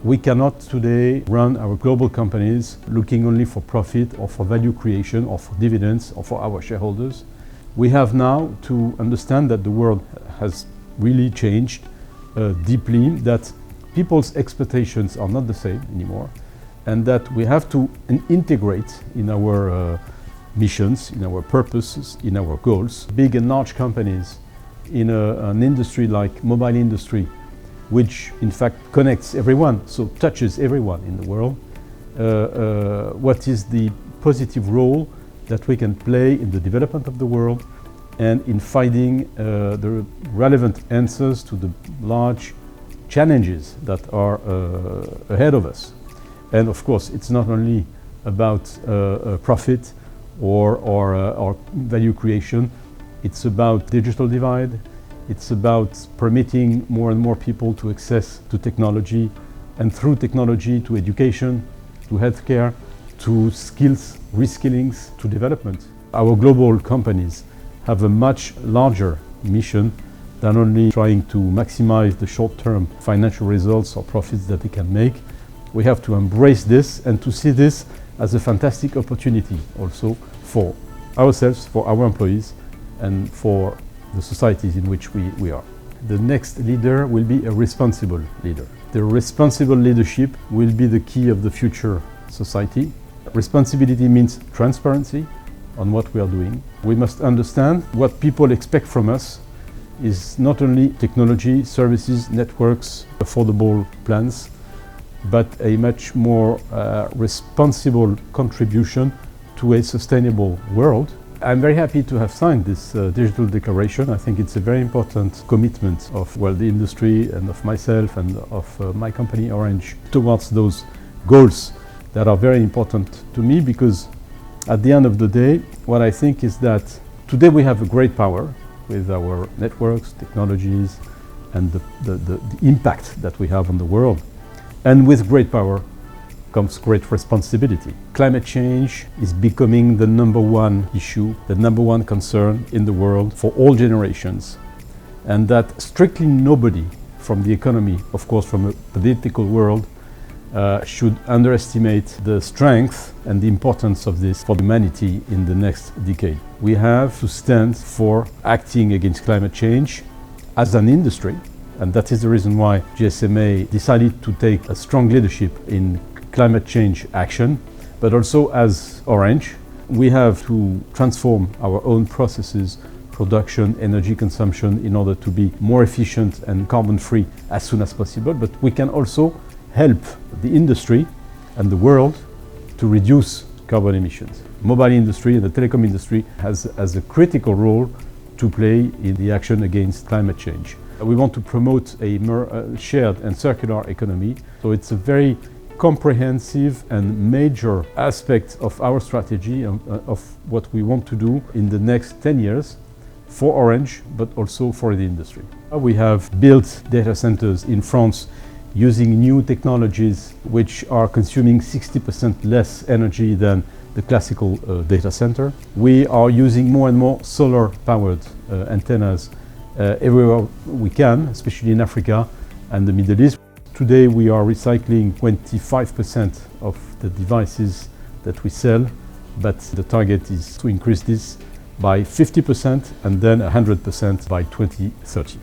We cannot today run our global companies looking only for profit or for value creation or for dividends or for our shareholders. We have now to understand that the world has really changed deeply, that people's expectations are not the same anymore, and that we have to integrate in our missions, in our purposes, in our goals. Big and large companies in an industry like mobile industry, which in fact connects everyone, so touches everyone in the world. What is the positive role that we can play in the development of the world and in finding the relevant answers to the large challenges that are ahead of us. And of course, it's not only about profit or value creation. It's about digital divide. It's about permitting more and more people to access to technology, and through technology to education, to healthcare, to skills, reskillings, to development. Our global companies have a much larger mission than only trying to maximize the short-term financial results or profits that they can make. We have to embrace this and to see this as a fantastic opportunity also for ourselves, for our employees, and for the societies in which we are. The next leader will be a responsible leader. The responsible leadership will be the key of the future society. Responsibility means transparency on what we are doing. We must understand what people expect from us is not only technology, services, networks, affordable plans, but a much more responsible contribution to a sustainable world. I'm very happy to have signed this digital declaration. I think it's a very important commitment of the industry and of myself and of my company Orange towards those goals that are very important to me, because at the end of the day, what I think is that today we have a great power with our networks, technologies, and the impact that we have on the world. And with great power comes great responsibility. Climate change is becoming the number one issue, the number one concern in the world for all generations. And that strictly nobody from the economy, of course from a political world, should underestimate the strength and the importance of this for humanity in the next decade. We have to stand for acting against climate change as an industry, and that is the reason why GSMA decided to take a strong leadership in climate change action. But also as Orange, we have to transform our own processes, production, energy consumption, in order to be more efficient and carbon-free as soon as possible. But we can also help the industry and the world to reduce carbon emissions. Mobile industry and the telecom industry has a critical role to play in the action against climate change. We want to promote a more shared and circular economy. So it's a very comprehensive and major aspect of our strategy of what we want to do in the next 10 years for Orange, but also for the industry. We have built data centers in France using new technologies which are consuming 60% less energy than the classical data center. We are using more and more solar-powered antennas everywhere we can, especially in Africa and the Middle East. Today we are recycling 25% of the devices that we sell, but the target is to increase this by 50% and then 100% by 2030.